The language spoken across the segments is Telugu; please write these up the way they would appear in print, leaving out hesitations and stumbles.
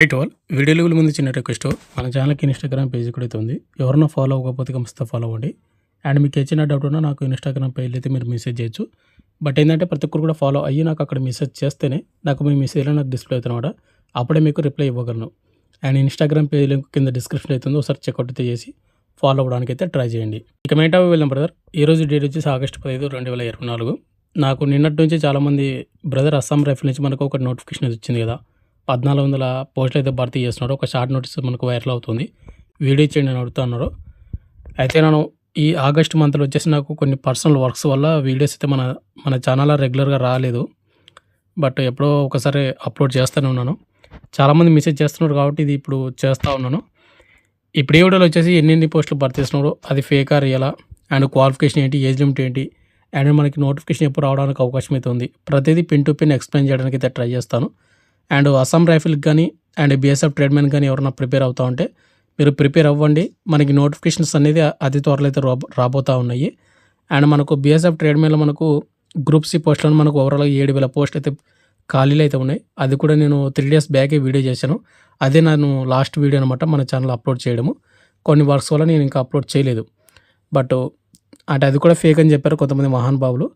రైట్ ఆల్ వీడియోల ముందు చిన్న రిక్వెస్ట్, మన ఛానల్కి ఇన్స్టాగ్రామ్ పేజ్ కూడా అయితే ఉంది. ఎవరన్నా ఫాలో అవ్వకపోతే కంపల్సరీ ఫాలో అవ్వండి. అండ్ మీకు చిన్న డౌట్ ఉన్నా నాకు ఇన్స్టాగ్రామ్ పేజ్ అయితే మీరు మెసేజ్ చేయొచ్చు. బట్ ఏంటంటే ప్రతి ఒక్కరు కూడా ఫాలో అయ్యి నాకు అక్కడ మెసేజ్ చేస్తేనే నాకు మీ మెసేజ్లో నాకు డిస్ప్లే అవుతున్నమాట. అప్పుడే మీకు రిప్లై ఇవ్వగలను. అండ్ ఇన్స్టాగ్రామ్ పేజ్ లింక్ కింద డిస్క్రిప్షన్ అవుతుందో ఒకసారి చెక్అవుట్ అయితే చేసి ఫాలో అవ్వడానికి అయితే ట్రై చేయండి. ఇక మెయిన్ వెళ్దాం బ్రదర్. ఈరోజు డేట్ వచ్చేసి ఆగస్టు 15, 2024. నాకు నిన్నటి నుంచి చాలామంది బ్రదర్ అస్సాం రైఫిల్ నుంచి మనకు ఒక నోటిఫికేషన్ వచ్చింది కదా, 1400 పోస్టులు అయితే భర్తీ చేస్తున్నారు. ఒక షార్ట్ నోటీస్ మనకు వైరల్ అవుతుంది. వీడియో ఇచ్చేయండి అని అడుగుతున్నారు. అయితే నేను ఈ ఆగస్ట్ మంత్లో వచ్చేసి నాకు కొన్ని పర్సనల్ వర్క్స్ వల్ల వీడియోస్ అయితే మన ఛానల్లో రెగ్యులర్గా రాలేదు. బట్ ఎప్పుడో ఒకసారి అప్లోడ్ చేస్తూనే ఉన్నాను. చాలామంది మెసేజ్ చేస్తున్నారు కాబట్టి ఇది ఇప్పుడు చేస్తూ ఉన్నాను. ఇప్పుడు ఈ వీడియోలో వచ్చేసి ఎన్ని పోస్టులు భర్తీ చేస్తున్నారు, అది ఫేకా రియలా, అండ్ క్వాలిఫికేషన్ ఏంటి, ఏజ్ లిమిట్ ఏంటి, అండ్ మనకి నోటిఫికేషన్ ఎప్పుడు రావడానికి అవకాశం అయితే ఉంది, ప్రతిదీ పిన్ టు పిన్ ఎక్స్ప్లెయిన్ చేయడానికి అయితే ట్రై చేస్తాను. అండ్ అస్సాం రైఫిల్కి కానీ అండ్ బీఎస్ఎఫ్ ట్రేడ్మెన్ కానీ ఎవరైనా ప్రిపేర్ అవుతా ఉంటే మీరు ప్రిపేర్ అవ్వండి. మనకి నోటిఫికేషన్స్ అనేది అతి త్వరలో అయితే రాబోతూ ఉన్నాయి. అండ్ మనకు బీఎస్ఎఫ్ ట్రేడ్మెన్లో మనకు గ్రూప్ సి పోస్టులను మనకు ఓవరాల్గా 7,000 పోస్టులు అయితే ఖాళీలు అయితే ఉన్నాయి. అది కూడా నేను 3 days బ్యాకే వీడియో చేశాను. అదే నేను లాస్ట్ వీడియో అనమాట మన ఛానల్ అప్లోడ్ చేయడము. కొన్ని వర్క్స్ వల్ల నేను ఇంకా అప్లోడ్ చేయలేదు. బట్ అంటే అది కూడా ఫేక్ అని చెప్పారు కొంతమంది మహానుభావులు.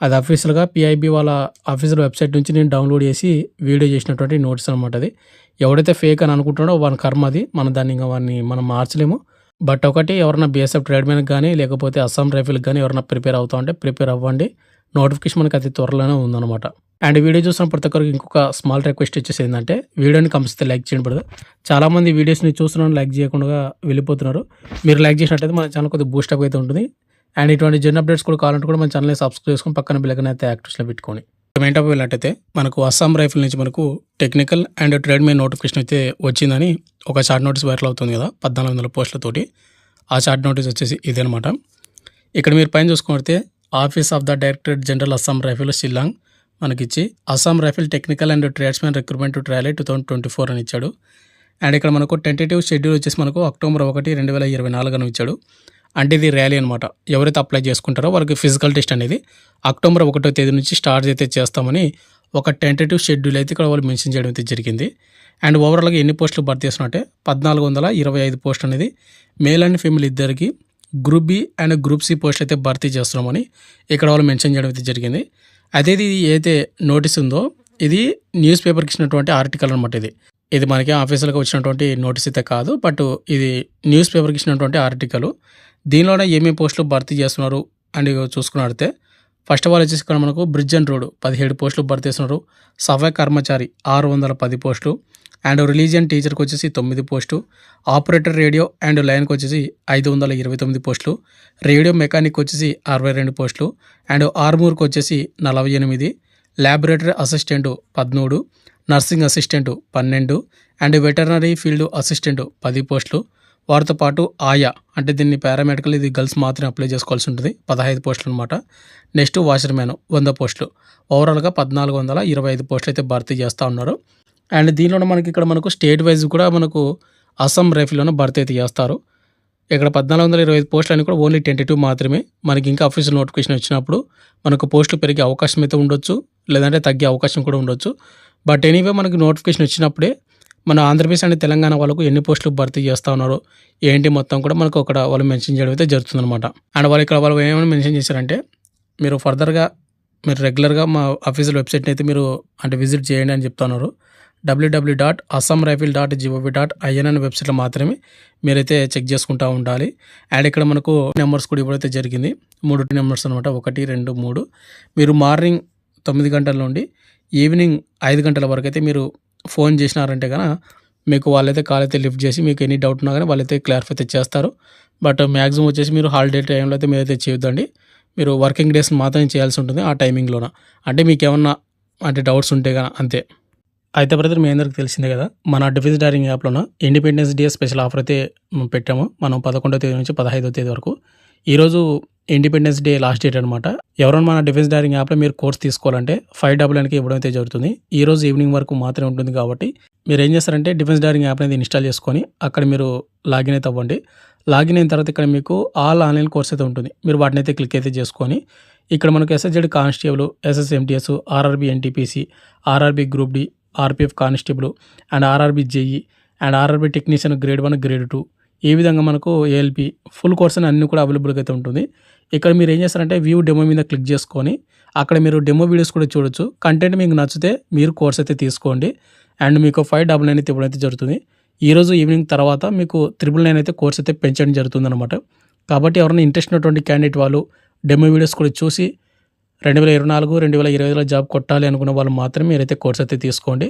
అది అఫీషియల్గా పిఐబి వాళ్ళ అఫీషియల్ వెబ్సైట్ నుంచి నేను డౌన్లోడ్ చేసి వీడియో చేసినటువంటి నోట్స్ అనమాట. అది ఎవడైతే ఫేక్ అని అనుకుంటాడో వాని కర్మ అది, దాన్ని ఇంకా మనం మార్చలేము. బట్ ఒకటి, ఎవరైనా బీఎస్ఎఫ్ ట్రేడ్మెన్కి కానీ లేకపోతే అస్సాం రైఫిల్కి కానీ ఎవరైనా ప్రిపేర్ అవుతా ఉంటే ప్రిపేర్ అవ్వండి. నోటిఫికేషన్ మనకి అతి త్వరలోనే ఉందన్నమాట. అండ్ వీడియో చూసిన ప్రతి ఒక్కరికి ఇంకొక స్మాల్ రిక్వెస్ట్ వచ్చేసి ఏంటంటే వీడియోని కంపల్సరీ లైక్ చేయండి బ్రదర్. చాలామంది వీడియోస్ని చూస్తున్నాను లైక్ చేయకుండా వెళ్ళిపోతున్నారు. మీరు లైక్ చేసినట్టయితే మన ఛానల్ కొద్దిగా బూస్టప్ అయితే ఉంటుంది. అండ్ ఇటువంటి జన్ అప్డేట్స్ కూడా కావాలంటే కూడా మన ఛానల్ని సబ్స్క్రైబ్ చేసుకొని పక్కన బెల్ ఐకాన్ అయితే యాక్టివ్స్లో పెట్టుకోండి. మెయిన్ టాపిక్ వెళ్ళినట్టయితే మనకు అస్సాం రైఫిల్ నుంచి మనకు టెక్నికల్ అండ్ ట్రేడ్మెన్ నోటిఫికేషన్ అయితే వచ్చిందని ఒక షార్ట్ నోటీస్ వైరల్ అవుతుంది కదా 1400 పోస్టులతోటి. ఆ షార్ట్ నోటీస్ వచ్చేసి ఇదేనమాట. ఇక్కడ మీరు పైన చూసుకుంటే office of the director general Assam rifle Shillong మనకిచ్చి Assam rifle technical and tradesmen recruitment trial 2024 అని ఇచ్చాడు. అండ్ ఇక్కడ మనకు టెంటేటివ్ షెడ్యూల్ వచ్చేసి మనకు అక్టోబర్ 1, 2024 అని ఇచ్చాడు. అంటే ఇది ర్యాలీ అనమాట. ఎవరైతే అప్లై చేసుకుంటారో వాళ్ళకి ఫిజికల్ టెస్ట్ అనేది అక్టోబర్ 1వ తేదీ నుంచి స్టార్ట్ అయితే చేస్తామని ఒక టెంటేటివ్ షెడ్యూల్ అయితే ఇక్కడ వాళ్ళు మెన్షన్ చేయడం అయితే జరిగింది. అండ్ ఓవరాల్గా ఎన్ని పోస్టులు భర్తీ చేస్తున్నట్టే 1425 పోస్టులు అనేది మేల్ అండ్ ఫీమేల్ ఇద్దరికి group B and group C పోస్టులు అయితే భర్తీ చేస్తున్నామని ఇక్కడ వాళ్ళు మెన్షన్ చేయడం అయితే జరిగింది. అయితే ఇది ఏదైతే నోటీస్ ఉందో ఇది న్యూస్ పేపర్కి ఇచ్చినటువంటి ఆర్టికల్ అనమాట. ఇది మనకి ఆఫీసులకు వచ్చినటువంటి నోటీస్ అయితే కాదు, బట్ ఇది న్యూస్ పేపర్కి ఇచ్చినటువంటి ఆర్టికల్. దీనిలోనే ఏమేమి పోస్టులు భర్తీ చేస్తున్నారు అని చూసుకున్నట్టే ఫస్ట్ ఆఫ్ ఆల్ వచ్చేసి ఇక్కడ మనకు బ్రిడ్జ్ అండ్ రోడ్ 17 పోస్టులు భర్తీ చేస్తున్నారు. సఫాయి కర్మచారి 610 పోస్టులు. అండ్ రిలీజియన్ టీచర్కి వచ్చేసి 9 పోస్టు. ఆపరేటర్ రేడియో అండ్ లైన్కి వచ్చేసి 529 పోస్టులు. రేడియో మెకానిక్ వచ్చేసి 62 పోస్టులు. అండ్ ఆర్మూర్కి వచ్చేసి 48. Laboratory assistant 13. Nursing assistant 12. And veterinary field assistant 10 పోస్టులు. వారితో పాటు ఆయా అంటే దీన్ని పారామెడికల్, ఇది గర్ల్స్ మాత్రమే అప్లై చేసుకోవాల్సి ఉంటుంది, 15 పోస్టులు అనమాట. నెక్స్ట్ వాషర్మ్యాన్ 100 పోస్టులు. ఓవరాల్గా 1425 పోస్టులు అయితే భర్తీ చేస్తూ ఉన్నారు. అండ్ దీనిలో మనకి ఇక్కడ మనకు స్టేట్ వైజ్ కూడా మనకు అస్సాం రైఫిల్లోనే భర్తీ అయితే చేస్తారు. ఇక్కడ 1425 పోస్టులు అని కూడా ఓన్లీ టెంటేటివ్ మాత్రమే. మనకి ఇంకా అఫీషియల్ నోటిఫికేషన్ వచ్చినప్పుడు మనకు పోస్టులు పెరిగే అవకాశం అయితే ఉండొచ్చు, లేదంటే తగ్గే అవకాశం కూడా ఉండొచ్చు. బట్ ఎనీవే మనకి నోటిఫికేషన్ వచ్చినప్పుడే మన ఆంధ్రప్రదేశ్ అండ్ తెలంగాణ వాళ్ళకు ఎన్ని పోస్టులు భర్తీ చేస్తూ ఉన్నారో ఏంటి మొత్తం కూడా మనకు అక్కడ వాళ్ళు మెన్షన్ చేయడం అయితే జరుగుతుందన్నమాట. అండ్ వాళ్ళు ఇక్కడ వాళ్ళు ఏమైనా మెన్షన్ చేశారంటే మీరు ఫర్దర్గా మీరు రెగ్యులర్గా మా అఫీషియల్ వెబ్సైట్ని అయితే మీరు అంటే విజిట్ చేయండి అని చెప్తున్నారు. www.assamrifle.gov.in అనే వెబ్సైట్లో మాత్రమే మీరైతే చెక్ చేసుకుంటూ ఉండాలి. అండ్ ఇక్కడ మనకు నెంబర్స్ కూడా ఇవ్వడైతే జరిగింది. 3 నెంబర్స్ అనమాట, 1, 2, 3. మీరు మార్నింగ్ 9 గంటల నుండి ఈవినింగ్ 5 గంటల వరకు అయితే మీరు ఫోన్ చేసినారంటే కనుక మీకు వాళ్ళైతే కాల్ అయితే లిఫ్ట్ చేసి మీకు ఎనీ డౌట్ ఉన్నా కానీ వాళ్ళైతే క్లారిఫై అయితే చేస్తారు. బట్ మ్యాక్సిమం వచ్చేసి మీరు హాలిడే టైంలో అయితే మీరైతే చేయొద్దండి. మీరు వర్కింగ్ డేస్ మాత్రమే చేయాల్సి ఉంటుంది ఆ టైమింగ్లోన. అంటే మీకు ఏమన్నా అంటే డౌట్స్ ఉంటే కానీ అంతే. అయితే బ్రదర్ మీ అందరికి తెలిసిందే కదా, మన డిఫెన్స్ డైరింగ్ యాప్లోన ఇండిపెండెన్స్ డే స్పెషల్ ఆఫర్ అయితే పెట్టాము. మనం 11వ తేదీ నుంచి 15వ తేదీ వరకు. ఈరోజు ఇండిపెండెన్స్ డే లాస్ట్ డేట్ అనమాట. ఎవరైనా మన డిఫెన్స్ డైరింగ్ యాప్లో మీరు కోర్స్ తీసుకోవాలంటే 599కి ఇవ్వడం అయితే జరుగుతుంది. ఈ రోజు ఈవినింగ్ వరకు మాత్రమే ఉంటుంది కాబట్టి మీరు ఏం చేస్తారంటే డిఫెన్స్ డైరింగ్ యాప్ అనేది ఇన్స్టాల్ చేసుకొని అక్కడ మీరు లాగిన్ అయితే అవ్వండి. లాగిన్ అయిన తర్వాత ఇక్కడ మీకు ఆల్ ఆన్లైన్ కోర్స్ అయితే ఉంటుంది. మీరు వాటిని అయితే క్లిక్ అయితే చేసుకొని ఇక్కడ మనకు SSC constable, SSMTS, RRB NTPC, RRB group D, RPF constable and RRB JE and RRB technician grade 1 grade 2 ఈ విధంగా మనకు ఏఎల్పి ఫుల్ కోర్స్ అని అన్నీ కూడా అవైలబుల్గా అయితే ఉంటుంది. ఇక్కడ మీరు ఏం చేస్తారంటే వ్యూ డెమో మీద క్లిక్ చేసుకొని అక్కడ మీరు డెమో వీడియోస్ కూడా చూడొచ్చు. కంటెంట్ మీకు నచ్చితే మీరు కోర్స్ అయితే తీసుకోండి. అండ్ మీకు 599 అయితే ఇవ్వడం అయితే జరుగుతుంది. ఈరోజు ఈవినింగ్ తర్వాత మీకు 999 అయితే కోర్స్ అయితే పెంచడం జరుగుతుందన్నమాట. కాబట్టి ఎవరైనా ఇంట్రెస్ట్ ఉన్నటువంటి క్యాండిడేట్ వాళ్ళు డెమో వీడియోస్ కూడా చూసి 2024, 2025లో జాబ్ కొట్టాలి అనుకున్న వాళ్ళు మాత్రమే మీరైతే కోర్స్ అయితే తీసుకోండి.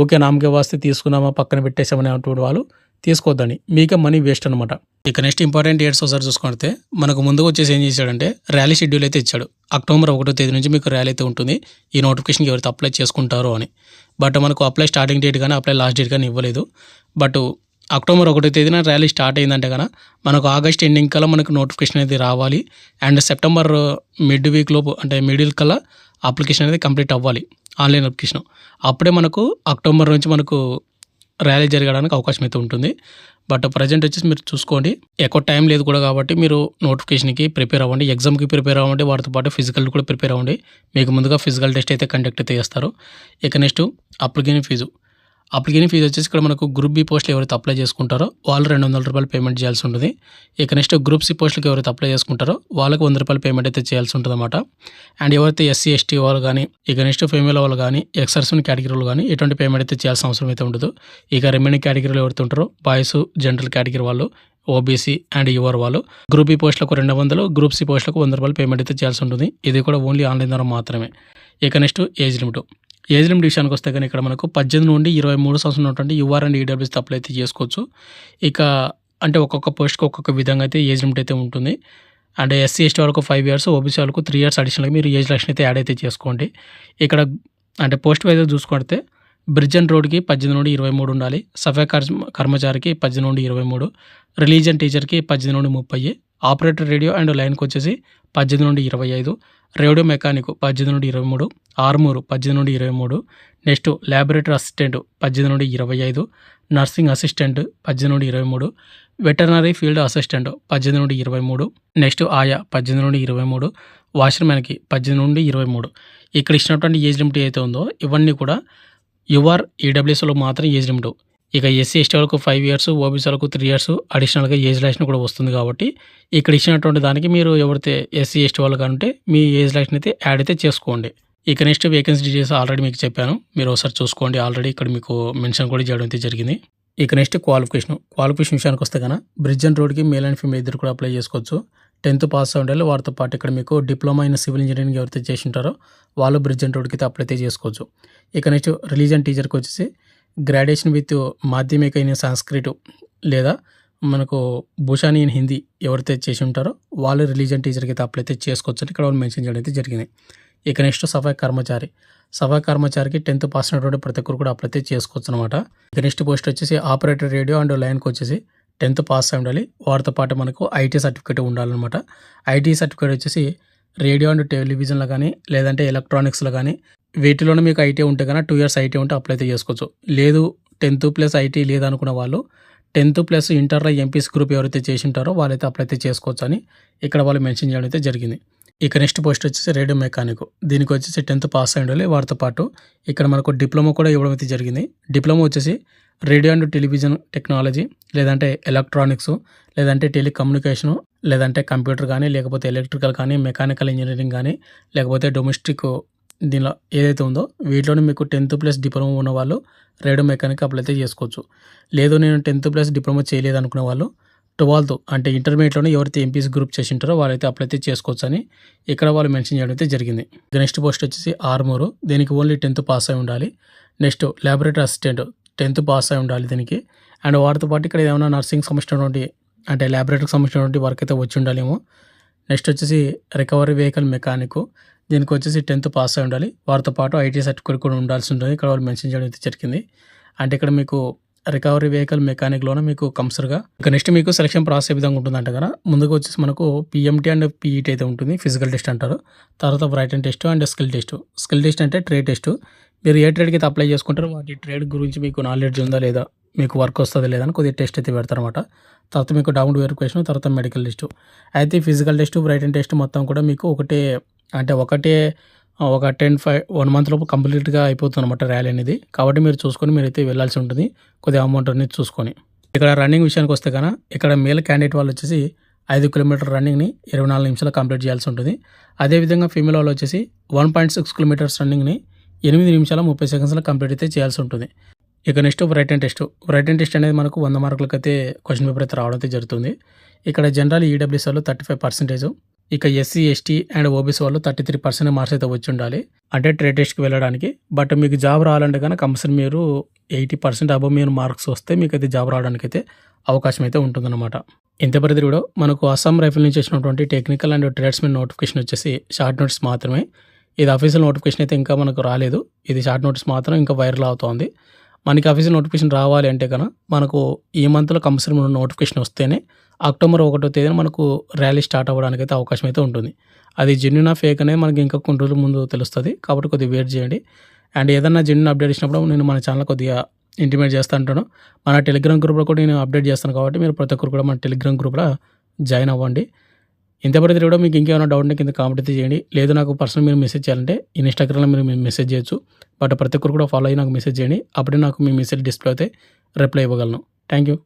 ఓకే నామకే వాస్తే తీసుకున్నామా పక్కన పెట్టేసామని అటువంటి వాళ్ళు తీసుకోవద్దండి, మీకే మనీ వేస్ట్ అనమాట. ఇక నెక్స్ట్ ఇంపార్టెంట్ డేట్స్ ఒకసారి చూసుకుంటే మనకు ముందుకు వచ్చేసి ఏం చేశాడంటే ర్యాలీ షెడ్యూల్ అయితే ఇచ్చాడు. అక్టోబర్ 1వ తేదీ నుంచి మీకు ర్యాలీ అయితే ఉంటుంది. ఈ నోటిఫికేషన్కి ఎవరైతే అప్లై చేసుకుంటారో అని. బట్ మనకు అప్లై స్టార్టింగ్ డేట్ కానీ అప్లై లాస్ట్ డేట్ కానీ ఇవ్వలేదు. బట్ అక్టోబర్ 1వ తేదీన ర్యాలీ స్టార్ట్ అయిందంటే కన్నా మనకు ఆగస్ట్ ఎండింగ్ కల్లా మనకు నోటిఫికేషన్ అనేది రావాలి. అండ్ సెప్టెంబర్ మిడ్ వీక్ లోపు అంటే మిడిల్ కల్లా అప్లికేషన్ అనేది కంప్లీట్ అవ్వాలి, ఆన్లైన్ అప్లికేషన్. అప్పుడే మనకు అక్టోబర్ నుంచి మనకు ర్యాలీ జరగడానికి అవకాశం అయితే ఉంటుంది. బట్ ప్రజెంట్ వచ్చేసి మీరు చూసుకోండి, ఎక్కువ టైం లేదు కూడా కాబట్టి మీరు నోటిఫికేషన్కి ప్రిపేర్ అవ్వండి, ఎగ్జామ్కి ప్రిపేర్ అవ్వండి, వాటితో పాటు ఫిజికల్ కూడా ప్రిపేర్ అవ్వండి. మీకు ముందుగా ఫిజికల్ టెస్ట్ అయితే కండక్ట్ అయితే చేస్తారు. ఇక నెక్స్ట్ అప్లికేషన్ ఫీజు వచ్చేసి ఇక్కడ మనకు గ్రూప్ బి పోస్టులు ఎవరైతే అప్లై చేసుకుంటారో వాళ్ళు ₹200 పేమెంట్ చేయాల్సి ఉంటుంది. ఇక నెక్స్ట్ గ్రూప్ సి పోస్టులకు ఎవరైతే అప్లై చేసుకుంటారో వాళ్ళకి ₹100 పేమెంట్ అయితే చేయాల్సి ఉంటుంది అనమాట. అండ్ ఎవరైతే ఎస్సీ ఎస్టీ వాళ్ళు కానీ ఇక నెక్స్ట్ ఫీమేల్ వాళ్ళు కానీ ఎక్సర్సన్ కేటగిరీ వాళ్ళు కానీ ఎటువంటి పేమెంట్ అయితే చేయాల్సిన అవసరం అయితే ఉండదు. ఇక రిమైనింగ్ కేటగిరీలో ఎవరైతే ఉంటారో బాయ్స్ జనరల్ కేటగిరీ వాళ్ళు, ఓబీసీ అండ్ యువర్ వాళ్ళు గ్రూప్ బి పోస్టులకు 200, గ్రూప్ సి పోస్టులకు ₹100 పేమెంట్ అయితే చేయాల్సి ఉంటుంది. ఇది కూడా ఓన్లీ ఆన్లైన్ ద్వారా మాత్రమే. ఇక నెక్స్ట్ ఏజ్ లిమిట్ విషయానికి వస్తే కానీ ఇక్కడ మనకు 18 నుండి 23 సంవత్సరం ఉన్నటువంటి యూఆర్ అండ్ ఈడబ్ల్యూఎస్ అప్లై అయితే చేసుకోవచ్చు. ఇక అంటే ఒక్కొక్క పోస్ట్కి ఒక్కొక్క విధంగా అయితే ఏజ్ లిమిట్ అయితే ఉంటుంది. అంటే ఎస్సీ ఎస్టీ వాళ్ళకు 5 ఇయర్స్, ఓబీసీ వాళ్ళకు 3 ఇయర్స్ అడిషనల్గా మీరు ఏజ్ రిలాక్షన్ అయితే యాడ్ అయితే చేసుకోండి. ఇక్కడ అంటే పోస్ట్ వైజ్ చూసుకుంటే బ్రిడ్జ్ అండ్ రోడ్కి 18 నుండి 23 ఉండాలి, సఫాయి కర్మచారికి 18 నుండి 23, రిలీజియన్ టీచర్కి 18 నుండి 30, ఆపరేటర్ రేడియో అండ్ లైన్కి వచ్చేసి 18 నుండి 25, రేడియో మెకానిక్ 18 నుండి 23, ఆర్మూర్ 18 నుండి 23, నెక్స్ట్ ల్యాబొరేటరీ అసిస్టెంట్ 18 నుండి 25, నర్సింగ్ అసిస్టెంట్ 18 నుండి 23, వెటర్నరీ ఫీల్డ్ అసిస్టెంట్ 18 నుండి 23, నెక్స్ట్ ఆయా 18 నుండి 23, వాషర్మ్యాన్కి 18 నుండి 23. ఇక్కడ ఇచ్చినటువంటి ఏజ్ లిమిట్ అయితే ఉందో ఇవన్నీ కూడా యువర్ ఈడబ్ల్యూఎస్లో మాత్రం ఏజ్ లిమిట్. ఇక ఎస్సీ ఎస్టీ వాళ్ళకు 5 ఇయర్స్, ఓబీసీ వాళ్ళకు 3 ఇయర్స్ అడిషనల్గా ఏజ్ రిలాక్షన్ కూడా వస్తుంది. కాబట్టి ఇక్కడ ఇచ్చినటువంటి దానికి మీరు ఎవరైతే ఎస్సీ ఎస్టీ వాళ్ళు కంటే మీ ఏజ్ రిలాక్షన్ అయితే యాడ్ అయితే చేసుకోండి. ఇక నెక్స్ట్ వేకెన్సీ డీటెయిల్స్ ఆల్రెడీ మీకు చెప్పాను, మీరు ఒకసారి చూసుకోండి. ఆల్రెడీ ఇక్కడ మీకు మెన్షన్ కూడా చేయడం అయితే జరిగింది. ఇక నెక్స్ట్ క్వాలిఫికేషన్ విషయానికి వస్తే కన్నా బ్రిడ్జ్ అండ్ రోడ్కి మేల్ అండ్ ఫీమేల్ ఇద్దరు కూడా అప్లై చేసుకోవచ్చు. 10th పాస్ ఉండాలి. వాటితో పాటు ఇక్కడ మీకు డిప్లొమా ఇన్ సివిల్ ఇంజనీరింగ్ ఎవరైతే చేసి ఉంటారో వాళ్ళు బ్రిడ్జ్ అండ్ రోడ్కి అయితే అప్లై అయితే చేసుకోవచ్చు. ఇక నెక్స్ట్ రిలీజియన్ టీచర్కి వచ్చేసి గ్రాడ్యుయేషన్ విత్ మాధ్యమిక ఇన్ సంస్కృత్ లేదా మనకు భూషాని ఇన్ హిందీ ఎవరైతే చేసి ఉంటారో వాళ్ళు రిలీజియన్ టీచర్కి అయితే అప్లై అయితే చేసుకోవచ్చు అని ఇక్కడ వాళ్ళు మెన్షన్ చేయడం అయితే జరిగింది. ఇక నెక్స్ట్ సఫాయి కర్మచారికి 10th పాస్ అయినటువంటి ప్రతి ఒక్కరు కూడా అప్లై అయితే చేసుకోవచ్చు అనమాట. ఇక నెక్స్ట్ పోస్ట్ వచ్చేసి ఆపరేటర్ రేడియో అండ్ లైన్కి వచ్చేసి 10th పాస్ అయి ఉండాలి. వాటితో పాటు మనకు ఐటీ సర్టిఫికేట్ ఉండాలన్నమాట. ఐటీ సర్టిఫికేట్ వచ్చేసి రేడియో అండ్ టెలివిజన్లో కానీ లేదంటే ఎలక్ట్రానిక్స్లో కానీ వీటిలోనే మీకు ఐటీ ఉంటే కన్నా 2 ఇయర్స్ ఐటీ ఉంటే అప్లై అయితే చేసుకోవచ్చు. లేదు 10th ప్లస్ ఐటీ లేదనుకున్న వాళ్ళు 10th ప్లస్ ఇంటర్లో ఎంపీసీ గ్రూప్ ఎవరైతే చేసి ఉంటారో వాళ్ళైతే అప్లై అయితే చేసుకోవచ్చు అని ఇక్కడ వాళ్ళు మెన్షన్ చేయడం అయితే జరిగింది. ఇక నెక్స్ట్ పోస్ట్ వచ్చేసి రేడియో మెకానిక్, దీనికి వచ్చేసి 10th పాస్ అయి ఉండాలి. వాటితో పాటు ఇక్కడ మనకు డిప్లొమా కూడా ఇవ్వడం అయితే జరిగింది. డిప్లొమా వచ్చేసి రేడియో అండ్ టెలివిజన్ టెక్నాలజీ లేదంటే ఎలక్ట్రానిక్స్ లేదంటే టెలికమ్యూనికేషను లేదంటే కంప్యూటర్ కానీ లేకపోతే ఎలక్ట్రికల్ కానీ మెకానికల్ ఇంజనీరింగ్ కానీ లేకపోతే డొమెస్టిక్ దీనిలో ఏదైతే ఉందో వీటిలోనే మీకు 10th ప్లస్ డిప్లొమా ఉన్న వాళ్ళు రేడియో మెకానిక్ అప్లై అయితే చేసుకోవచ్చు. లేదు నేను 10th ప్లస్ డిప్లొమా చేయలేదు అనుకున్న వాళ్ళు 12th అంటే ఇంటర్మీడియట్లోనే ఎవరైతే ఎంపీసీ గ్రూప్ చేసి ఉంటారో వాళ్ళైతే అప్లై అయితే చేసుకోవచ్చు అని ఇక్కడ వాళ్ళు మెన్షన్ చేయడం అయితే జరిగింది. నెక్స్ట్ పోస్ట్ వచ్చేసి ఆర్మూరు, దీనికి ఓన్లీ 10th పాస్ అయి ఉండాలి. Next laboratory assistant 10th pass అయి ఉండాలి దీనికి. అండ్ వాటితో పాటు ఇక్కడ ఏమైనా నర్సింగ్ సంబంధించినటువంటి అంటే ల్యాబొరేటరీకి సంబంధించినటువంటి వర్క్ అయితే వచ్చి ఉండాలేమో. నెక్స్ట్ వచ్చేసి రికవరీ వెహికల్ మెకానిక్, దీనికి వచ్చేసి 10th పాస్ అయి ఉండాలి. వాటితో పాటు ఐటీ సర్టిఫికేట్ కూడా ఉండాల్సి ఉంటుంది. ఇక్కడ వాళ్ళు మెన్షన్ చేయడం అయితే జరిగింది. అంటే ఇక్కడ మీకు రికవరీ వెహికల్ మెకానిక్లోనే మీకు కంపల్సరిగా ఇక నెక్స్ట్ మీకు సెలక్షన్ ప్రాసెస్ ఏ విధంగా ఉంటుందంటే కదా ముందుగా వచ్చేసి మనకు పిఎంటీ అండ్ పీఈటీ అయితే ఉంటుంది, ఫిజికల్ టెస్ట్ అంటారు. తర్వాత writing test and skill test అంటే ట్రేడ్ టెస్ట్. మీరు ఏ ట్రేడ్కి అయితే అప్లై చేసుకుంటారో వాటి ట్రేడ్ గురించి మీకు నాలెడ్జ్ ఉందా లేదా, మీకు వర్క్ వస్తుందా లేదా అని కొద్దిగా టెస్ట్ అయితే పెడతారన్నమాట. తర్వాత మీకు డౌన్ వెరిఫికేషన్, తర్వాత మెడికల్ టెస్ట్. అయితే ఫిజికల్ టెస్ట్ రైటింగ్ టెస్ట్ మొత్తం కూడా మీకు ఒకటే ఒక 1 మంత్ లోపు కంప్లీట్‌గా అయిపోతుందన్నమాట ర్యాలీ అనేది. కాబట్టి మీరు చూసుకొని మీరైతే వెళ్ళాల్సి ఉంటుంది. కొద్దిగా అమౌంట్ అనేది చూసుకొని. ఇక్కడ రన్నింగ్ విషయానికొస్తే ఇక్కడ మేల్ క్యాండిడేట్ వాళ్ళొచ్చేసి 5 కిలోమీటర్ రన్నింగ్‌ని 24 నిమిషాల్లో కంప్లీట్ చేయాల్సి ఉంటుంది. అదేవిధంగా ఫీమేల్ వాళ్ళొచ్చేసి 1.6 కిలోమీటర్స్ రన్నింగ్‌ని 8 నిమిషాల 30 సెకండ్స్‌లో కంప్లీట్ అయితే చేయాల్సి ఉంటుంది. ఇక next written test. Written test అనేది మనకు 100 మార్కులకైతే క్వెషన్ పేపర్ అయితే రావడం అయితే జరుగుతుంది. ఇక్కడ జనరల్ ఈడబ్ల్యూఎస్ వాళ్ళు 35%, ఇక ఎస్సీ, ఎస్టీ అండ్ ఓబీసీ వాళ్ళు 33% మార్క్స్ అయితే వచ్చి ఉండాలి. అంటే ట్రేడ్ టెస్ట్‌కి వెళ్ళడానికి. బట్ మీకు జాబ్ రావాలంటే గనక కంపల్సరీ మీరు 80% అబోవ్ మీరు మార్క్స్ వస్తే మీకైతే జాబ్ రావడానికైతే అవకాశం అయితే ఉంటుందన్నమాట. ఇంత పరిధి వీడియో మనకు అస్సాం రైఫిల్ నుంచి వచ్చినటువంటి టెక్నికల్ అండ్ ట్రేడ్స్‌మెన్ నోటిఫికేషన్ వచ్చేసి షార్ట్ నోటీస్ మాత్రమే. ఇది అఫీషియల్ నోటిఫికేషన్ అయితే ఇంకా మనకు రాలేదు. ఇది షార్ట్ నోటీస్ మాత్రం ఇంకా వైరల్ అవుతోంది. మనకి అఫీషియల్ నోటిఫికేషన్ రావాలి అంటే మనకు ఈ మంత్‌లో కంపల్సరీ నోటిఫికేషన్ వస్తేనే అక్టోబర్ 1వ తేదీన మనకు ర్యాలీ స్టార్ట్ అవ్వడానికైతే అవకాశం అయితే ఉంటుంది. అది జెన్యూనా ఫేక్ అనేది మనకి ఇంకా కొన్ని రోజుల ముందు తెలుస్తది. కాబట్టి కొద్దిగా వెయిట్ చేయండి. అండ్ ఏదన్నా జెన్యూన్ అప్డేట్ ఇచ్చినప్పుడు నేను మన ఛానల్ కొద్దిగా ఇంటిమేట్ చేస్తా ఉంటాను. మన టెలిగ్రామ్ గ్రూప్‌లో కూడా నేను అప్డేట్ చేస్తాను కాబట్టి మీరు ప్రతి ఒక్కరు కూడా మన టెలిగ్రామ్ గ్రూప్‌లో జాయిన్ అవ్వండి. ఇంతవరకు కూడా మీకు ఇంకేమైనా డౌట్ ఉంటే కింద కామెంట్ అయితే చేయండి. లేదు నాకు పర్సనల్ మీరు మెసేజ్ చేయాలంటే ఇన్‌స్టాగ్రామ్‌లో మీరు మెసేజ్ చేయొచ్చు. బట్ ప్రతి ఒక్కరు కూడా ఫాలో అయ్యి నాకు మెసేజ్ చేయండి. అప్పుడే నాకు మీ మెసేజ్ డిస్ప్లే అయితే రిప్లై ఇవ్వగలను. Thank you.